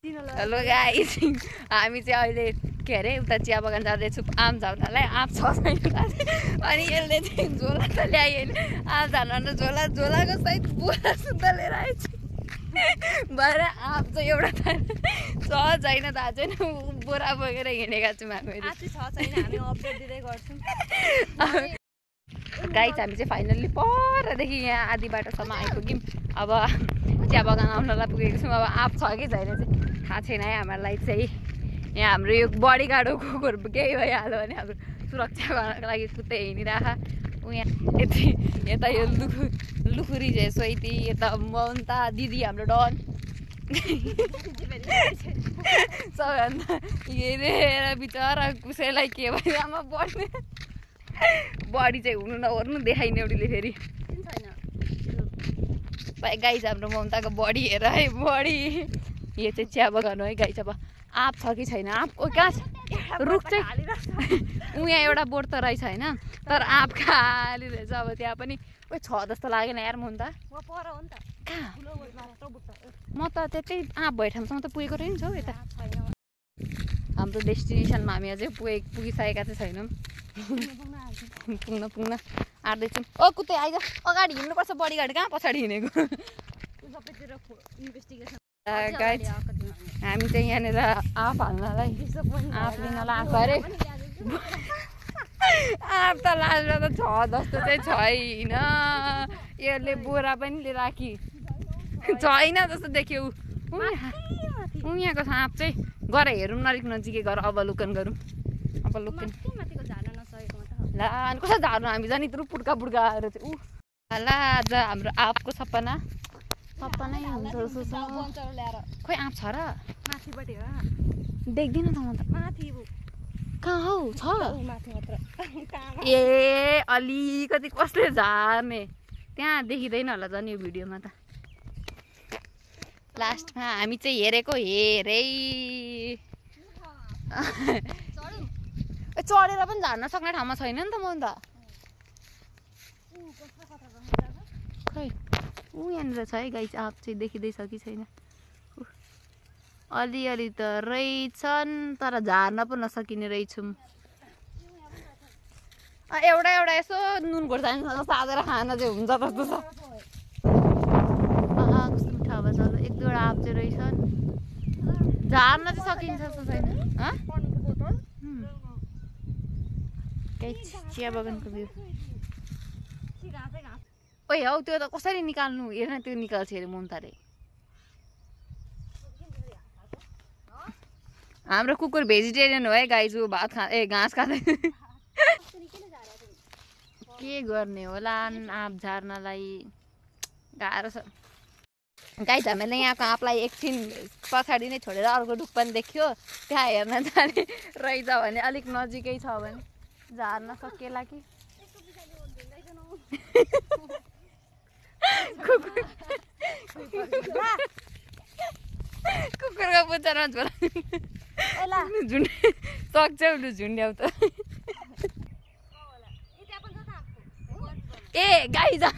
Hello guys हामी चाहिँ अहिले के अरे उता चिया बगान जाँदैछु आम झार्नलाई आँप छ छैन अनि यसले चाहिँ झोला त ल्यायो आम झार्न झोला झोलाको सहित बोरा सुत्ता लिएर आएछ भएर आँप चाहिँ एउटा छ छैन थाहा छैन बोरा बोकेर हिँडेका छौँ हामी गाइस हामी चाहिँ फाइनल्ली परदेखि यहाँ आधी बाटोसम्म आइपुग्यौँ अब चिया बगान आउनलाई पुगेको छौँ अब आँप छ कि छैन चाहिँ थाहा छैन है हामीलाई चाहिँ यहाँ हाम्रो यो बडी गाडो कुकुर केही भइहाल्यो भने हाम्रो सुरक्षा गर्नको लागि कुत्तै हिँडिराख ऊ यहाँ यति यता यो लुखुरी झेसोइती यता मौन्ता दिदी हाम्रो डन सबैभन्दा हेरेर बिचरा कसैलाई के भयो आमा बढ्ने बडी चाहिँ हुनु नओर्नु देखाइने एउटीले फेरि गाइस हाम्रो ममताको बडी हेर है बडी यो चाहिँ चिया बगान हो है गाइस अब आँप छ कि छैन आँप कहाँ छ रुख चाहिँ ऊ यहाँ एउटा बोट त रहेछ होइन तर आँप खाली रहेछ अब त्यहाँ पनि ओ छ जस्तो लागेन यार ममता कहाँ म त त्यतै आँप भए ठाउँसम्म त पुगेको रहेछ हौ यता हाम्रो डेस्टिनेसनमा हामी अझै पुगिसकेका चाहिँ छैनौँ पुग्न आँट्दैछौँ ओ कुत्तै आइज अगाडि हिँड्नुपर्छ बडी गाडी कहाँ पछाडि हिँडेको हामी चाहिँ यहाँनिर आँप हाल्नलाई आँप लिनलाई आएको अरे आँप त लास्टमा त छ जस्तो चाहिँ छैन यसले बोरा पनि लिएर राखी छैन जस्तो देख्यो यहाँको आँप चाहिँ गएर हेरौँ नरिक नजिकै गएर अवलोकन गरौँ अवलोकन ला अनि कसरी झार्नु हामी जाने यत्रो पुड्का पुड्काहरू चाहिँ ऊ ला आज हाम्रो आँपको सपना सपनै हुन्छ जस्तो खोइ आँप छ र माथिपट्टि हो देख्दिनँ त म त माथि कहाँ हौ छ ए अलिकति कसले झार्ने त्यहाँ देखिँदैन होला झन् यो भिडियोमा त लास्टमा हामी चाहिँ हेरेको हेरै चढेर पनि झार्न सक्ने ठाउँमा छैन नि त म त खै ऊ यहाँनिर छ है गाइस आँप चाहिँ देखिँदैछ कि छैन अलिअलि त रहेछन् तर झार्न पो नसकिने रहेछौँ एउटा एउटा यसो नुन खोर्सानीसँग साँधेर खान चाहिँ हुन्छ जस्तो छ कस्तो मिठो अब चल एक दुईवटा आँप चाहिँ रहेछन् झार्न चाहिँ सकिन्छ जस्तो छैन चिया बगानको भ्यू ओइ हौ त्यो त कसरी निकाल्नु हेर्न त्यो निकाल्छ अरे ममताले हाम्रो कुकुर भेजिटेरियन हो है गाइस ऊ भात घाँस खाँदै के गर्ने होला आँप झार्नलाई गाह्रो छ गाइस हामीले यहाँको आँपलाई एकछिन पछाडि नै छोडेर अर्को रुख पनि देख्यो त्यहाँ हेर्न जाने रहेछ भने अलिक नजिकै छ भने झार्न सकिएला कि कुकुरको पुच्छरमा झोला झुन्डे सक्छ उसले झुन्ड्याउ त ए गाई जा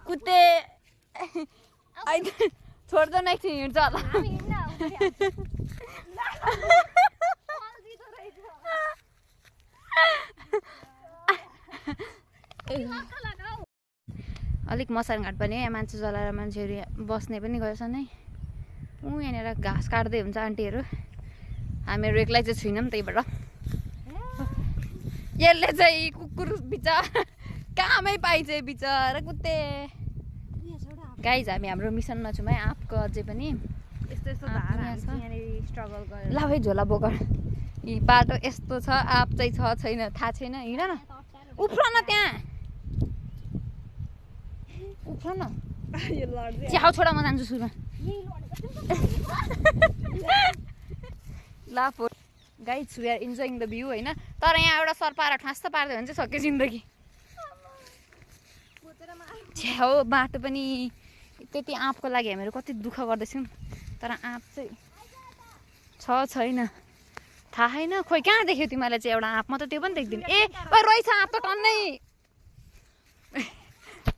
कुत्ते छोड्दो न एकछिन हिँड्छ होला अलिक मसान घाट पनि यहाँ मान्छे जलाएर मान्छेहरू बस्ने पनि गर्छन् है ऊ यहाँनिर घाँस काट्दै हुन्छ आन्टीहरू हामीहरू एक्लै चाहिँ छुइनौँ त्यही भएर यसले चाहिँ कुकुर बिचरा कामै पाइन्छ बिचरा कुत्ते गाइस हामी हाम्रो मिसनमा छौँ है आँपको अझै पनि यस्तो यस्तो ला भाइ झोला बोकर यी बाटो यस्तो छ आँप चाहिँ छ छैन थाहा छैन हिँड न उफ्र न त्यहाँ उफ्र न च्याउ छोडा म जान्छु सुरुमा ला guys we are enjoying the view होइन। तर यहाँ एउटा सर्पाएर ठाँस त पार्दै भने चाहिँ सक्यो जिन्दगी। छ्याउ बाटो पनि त्यति आँपको लागि हामीहरू कति दुःख गर्दैछौँ, तर आँप चाहिँ छैन थाहा छैन। खोइ कहाँ देख्यो तिमीलाई चाहिँ एउटा आँप? म त त्यो पनि देख्दिनँ। ए रहेछ आँप त टन्नै।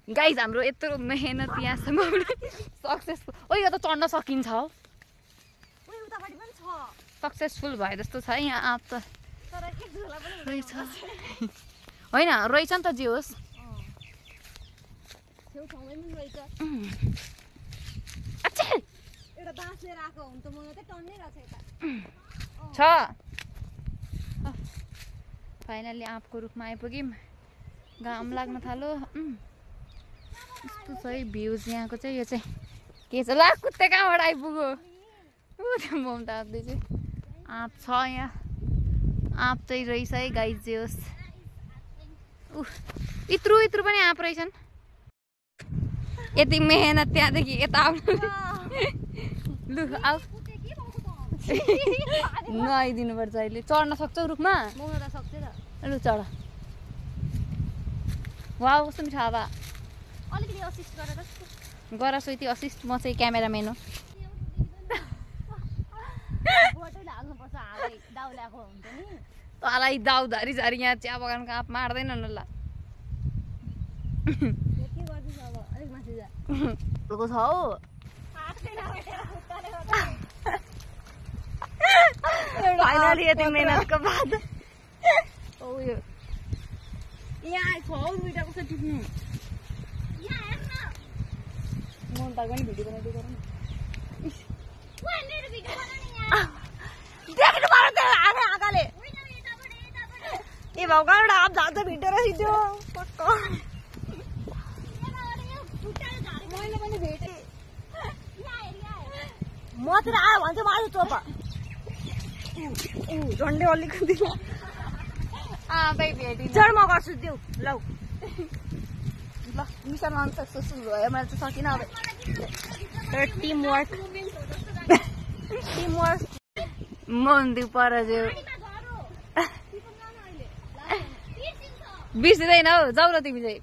गाइज हाम्रो यत्रो मेहनत यहाँसम्म सक्सेसफुल। ओ यो त चढ्न सकिन्छ हौ, सक्सेसफुल भयो जस्तो छ है यहाँ आँप त रहेछ। होइन रहेछ नि त जे होस्। छ फाइनली आँपको रुखमा आइपुग्यौँ। घाम लाग्न थाल्यो। यस्तो छ है भ्युज यहाँको चाहिँ। यो चाहिँ के छ ला कुत्ते कहाँबाट आइपुग्यो? त्यो ममता आँप्दै चाहिँ आँप छ यहाँ। आँप चाहिँ रहेछ है गाइज जे होस्। इत्रु इत्रु पनि आँप रहेछन्। यति मेहनत त्यहाँदेखि यता आउनु। लु आऊ नुहाइदिनुपर्छ अहिले। चढ्न सक्छौ रुखमा? लु चढ। वाउ कस्तो मिठो हावा। अलिकति असिस्ट गरेर गर सोइती असिस्ट। म चाहिँ क्यामेराम्यान हो। तँलाई दाउ धरी झरी यहाँ चिया बगानको आँप मार्दैन न ल। छ हौ फाइनली यति मेहनतको बाद यहाँ दुईटा कसरी टिप्नु? ममताको पनि भिडियो बनाउँदै गरौँ। देख्नु पर्यो त्यो आँखा आँखाले। ए भगवान एउटा आँप झार्छ भिडियो रहेछ त्यो पक्क। मैले पनि भेटेँ। मतिर आयो भने चाहिँ मासु चोप झन्डै अलिकति भेटिन्छ। म गर्छु त्यो लौ ल मिसन अनसक्सेसफुल भयो। मैले चाहिँ सकिनँ अब। टिमवर्क मन्दिर पर बिर्सिँदैन हौ। जाऊ न तिमी चाहिँ।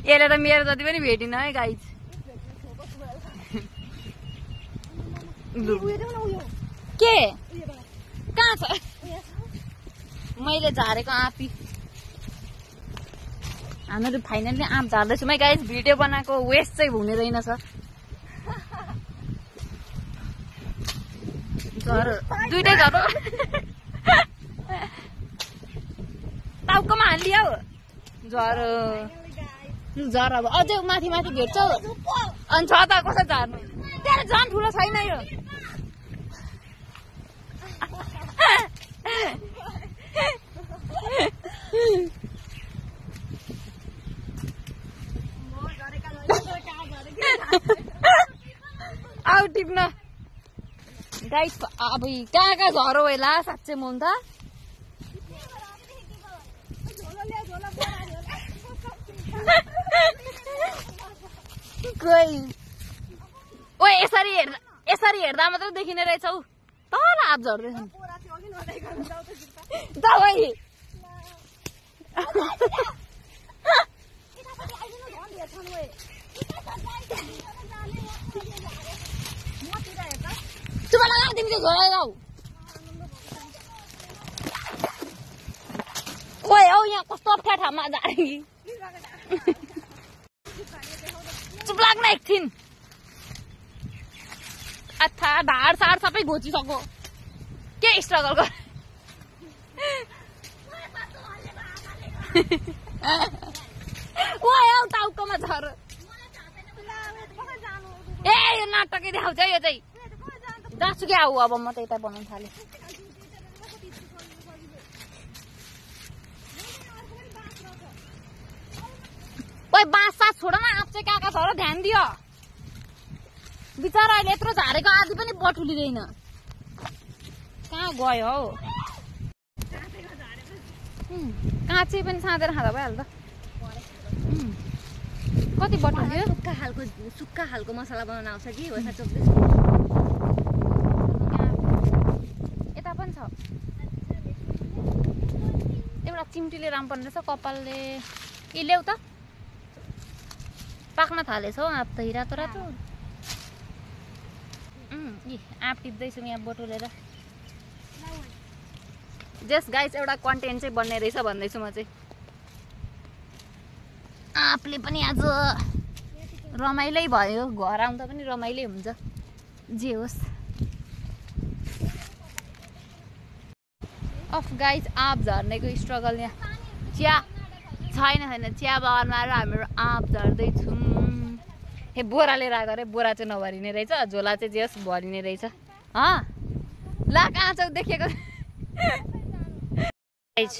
यसले त मेरो जति पनि भेटिन है गाइज। के कहाँ छ? मैले झारेको आँपी। हामीहरू फाइनल्ली आँप झार्दैछौँ है गाइज। भिडियो बनाएको वेस्ट चाहिँ हुने रहेनछ। झरो दुइटै झरो टाउकोमा हालिदियो हौ झरो। झर अब अझै माथि माथि भेट्छौ अनि छ त कसरी झार्नु? त्यहाँ झन् ठुलो छैन यो। आऊ टिप्न गाइस। अब कहाँ कहाँ झरो होला साँच्चै ममता? ओ यसरी हेर्दा मात्रै देखिने रहेछ हौ। तल हात झर्दैछ। तिमी चाहिँ झोला जाऊ। खोइ हौ यहाँ कस्तो अप्ठ्यारो ठाउँमा झारे। चुप लाग्न एकछिन। अच्छा ढाड साड सबै घोचिसक्यो। के स्ट्रगल गर। हौ टाउकोमा झर। ए यो नाटकै देखाउँछ यो चाहिँ। जान्छु क्या आऊ अब म त यता बनाउनु थालेँ। ओइ बाँस सास छोड न। आँप चाहिँ कहाँ कहाँ छ र ध्यान दियो। बिचरा अहिले यत्रो झारेको आदि पनि बटुलिँदैन। कहाँ गयो हौ? काँचै पनि साँधेर खाँदा भइहाल्छ। कति बटल थियो सुक्खा खालको मसला बनाउन आउँछ कि हो चोक्दै यता पनि छ एउटा चिम्टीले रामपर्ने रहेछ कपालले ए ल्याउ त पाक्न थालेछ हौ आँप त रातो रातो आँप टिप्दैछु यहाँ बटुलेर जस्ट गाइस एउटा कन्टेन्ट चाहिँ बन्ने रहेछ भन्दैछु म चाहिँ आँपले पनि आज रमाइलै भयो घर आउँदा पनि रमाइलै हुन्छ जे होस् अफ गाइस आँप झर्नेको स्ट्रगल यहाँ चिया छैन चिया बगानमा आएर हामीहरू आँप झर्दैछौँ हे बोरा लिएर आएको अरे बोरा चाहिँ नभरिने रहेछ झोला चाहिँ जे होस् भरिने रहेछ ला कहाँ छौ देखेको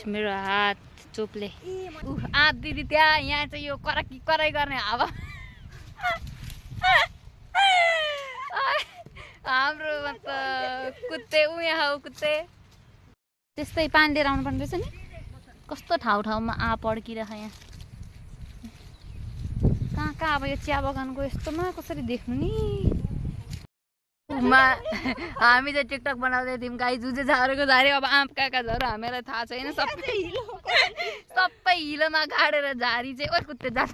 मेरो हात चोपले आँप दिदी त्यहाँ यहाँ चाहिँ यो कराई गर्ने हावा हाम्रो त कुत्ते यहाँ हो कुत्ते त्यस्तै पानी लिएर आउनु पर्ने रहेछ नि कस्तो ठाउँमा आँप अड्किरहेको यहाँ कहाँ अब यो चिया बगानको यस्तोमा कसरी देख्नु नि हामी चाहिँ टिकटक बनाउँदै थियौँ गाई जुजे झारेको झारे अब आँप कहाँ झऱ्यो हामीलाई थाहा छैन सबै हिलोमा गाडेर झारी चाहिँ ओ कुत्ते जान्छ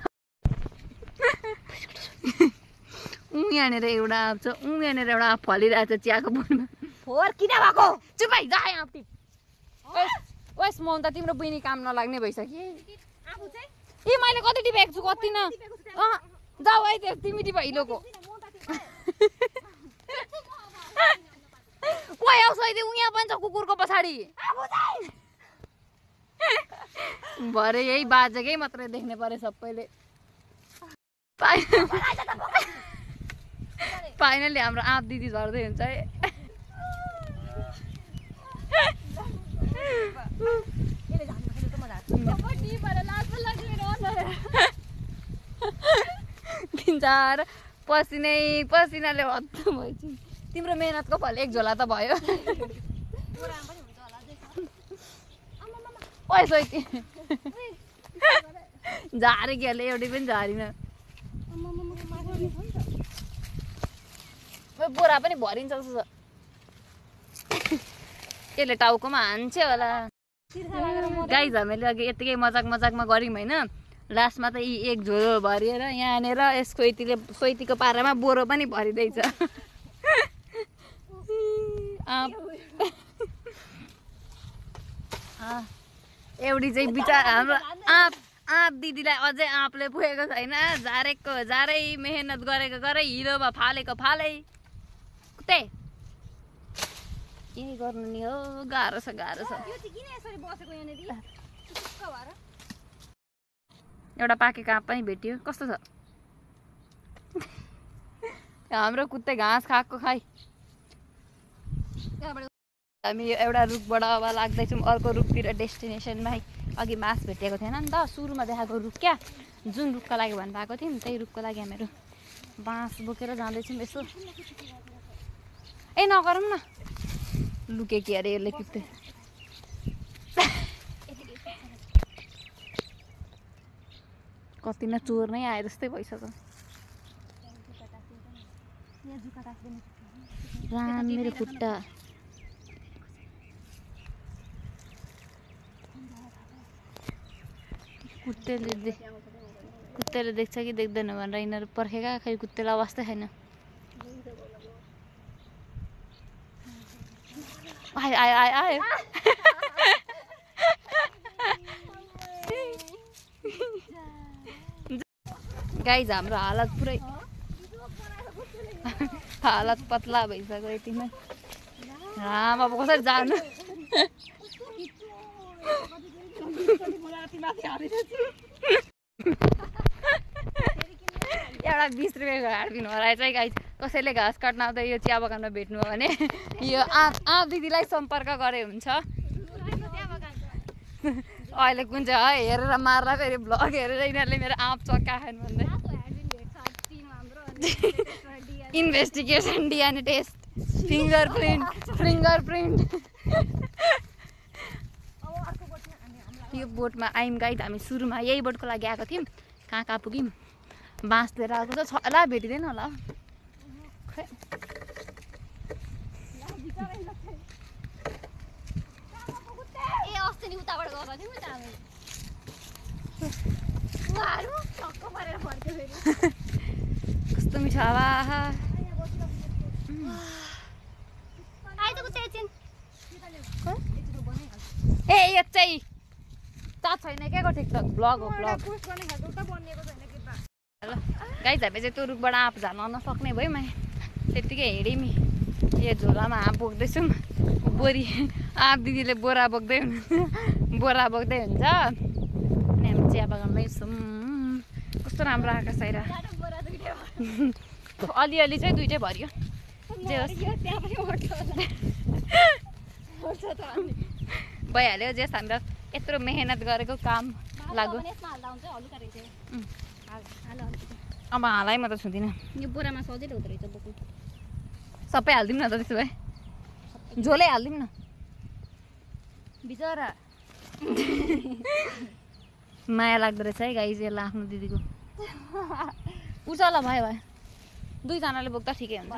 यहाँनिर एउटा आँप छ यहाँनिर एउटा आँप फलिरहेको छ चियाको बोनमा फोहोर किन भएको चुप है जा आँप टिप ओएस मौन त तिम्रो बहिनी काम नलाग्ने भइसक्यो ए मैले कति टिपेको छु कति न जाऊ है त्यो तिमी टिप हिलोको ओए आउ सहित उहाँ पनि छ कुकुरको पछाडि भरे यही बाजेकै मात्रै देख्ने परे सबैले फाइनली हाम्रो आँप दिदी झर्दै हुन्छ है बिचार पसिनाले हत्तु भएछ तिम्रो मेहनतको फल एक झोला त भयो ओइ सोइती झारे गेले एउटै पनि झारिन बोरा पनि भरिन्छ जस्तो छ यसले टाउकोमा हान्छ होला गाइज हामीले अघि यतिकै मजाकमा गऱ्यौँ होइन लास्टमा त यी एक झोलो भरिएर यहाँनिर यसको सोइतीको पारामा बोरो पनि भरिँदैछ एउटी चाहिँ बिचार हाम्रो आँप दिदीलाई अझै आँपले पुगेको छैन झारै मेहनत गरेको हिलोमा फालेको फालै कुतै के गर्नु नि हो गाह्रो छ एउटा पाकेको आँप पनि भेट्यो कस्तो छ हाम्रो कुत्ते घाँस खाएको खाइ हामी एउटा रुखबाट अब लाग्दैछौँ अर्को रुखतिर डेस्टिनेसनमा अघि मास भेटेको थिएन नि त सुरुमा देखाएको रुख क्या जुन रुखको लागि भन्नुभएको थियौँ त्यही रुखको लागि हामीहरू बाँस बोकेर जाँदैछौँ यसो ए नगरौँ न लुके कि अरे यसले कुत्ते कति न चोर नै आए जस्तै भइसक्यो राम मेरो खुट्टा कुत्तेले देख्छ कि देख्दैन भनेर यिनीहरू पर्खेका खै कुत्तेलाई अवस्था छैन आयो गाइज हाम्रो हालत पुरै हालत पतला भइसक्यो यतिमै राम अब कसरी जानु एउटा 20 रुपियाँको हाडिदिनु होला चाहिँ गाइज कसैले घाँस काट्न आउँदा यो चिया बगानमा भेट्नु हो भने यो आँप दिदीलाई सम्पर्क गरे हुन्छ अहिले कुन चाहिँ हेरेर मार्ला फेरि भ्लग हेरेर यिनीहरूले मेरो आँप चक्का खानु भन्दै इन्भेस्टिगेसन डिएनए टेस्ट फिङ्गरप्रिन्ट यो बोटमा आइम गाइड हामी सुरुमा यही बोटको लागि आएको थियौँ कहाँ पुग्यौँ बाँस लिएर आएको छ होला भेटिँदैन होला खै ए अस्ति नि उताबाट गएको थियौँ नि त हामी उहाँहरू छक्क परेर फर्क्यो फेरि कस्तो मिठो हावा आइजको एकछिन ए यो चाहिँ चा छैन क्या को टिकटक ब्लग हो ब्लग ल गाइस हामी चाहिँ त्यो रुखबाट आँप झार्न नसक्ने भयो मैले त्यत्तिकै हिँडेँ नि यो झोलामा आँप बोक्दैछौँ बोरी आँप दिदीले बोरा बोक्दै हुनुहुन्छ बोरा बोक्दै हुन्छ अनि हामी चिया बगानमै छौँ कस्तो राम्रो आकाश आएर अलिअलि चाहिँ दुइटै भरियो जे होस् भइहाल्यो जे हाम्रो यत्रो मेहनत गरेको काम लाग्यो अब हालै म त छुँदिनँ यो बोरामा सजिलो हुँदो रहेछ बोक्नु सबै हालिदिउँ न त त्यसो भए झोलै हालिदिउँ न बिचरा माया लाग्दो रहेछ है गाइस यसलाई आफ्नो दिदीको उचाला भयो भयो दुईजनाले बोक्दा ठिकै हुन्छ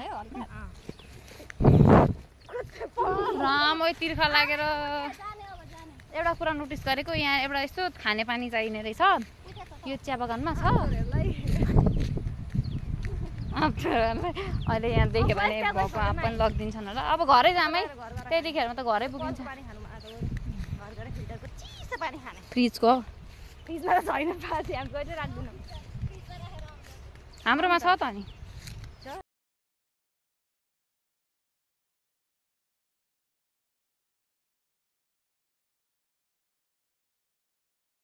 राम तिर्खा लागेर एउटा कुरा नोटिस गरेको यहाँ एउटा यस्तो खानेपानी चाहिने रहेछ यो चिया बगानमा छ अहिले यहाँ देख्यो भने भएको आँप पनि लगिदिन्छन् होला अब घरै जामै त्यतिखेरमा त घरै पुगिन्छ फ्रिजको फ्रिजमा छैन हाम्रोमा हाम्रोमा छ त नि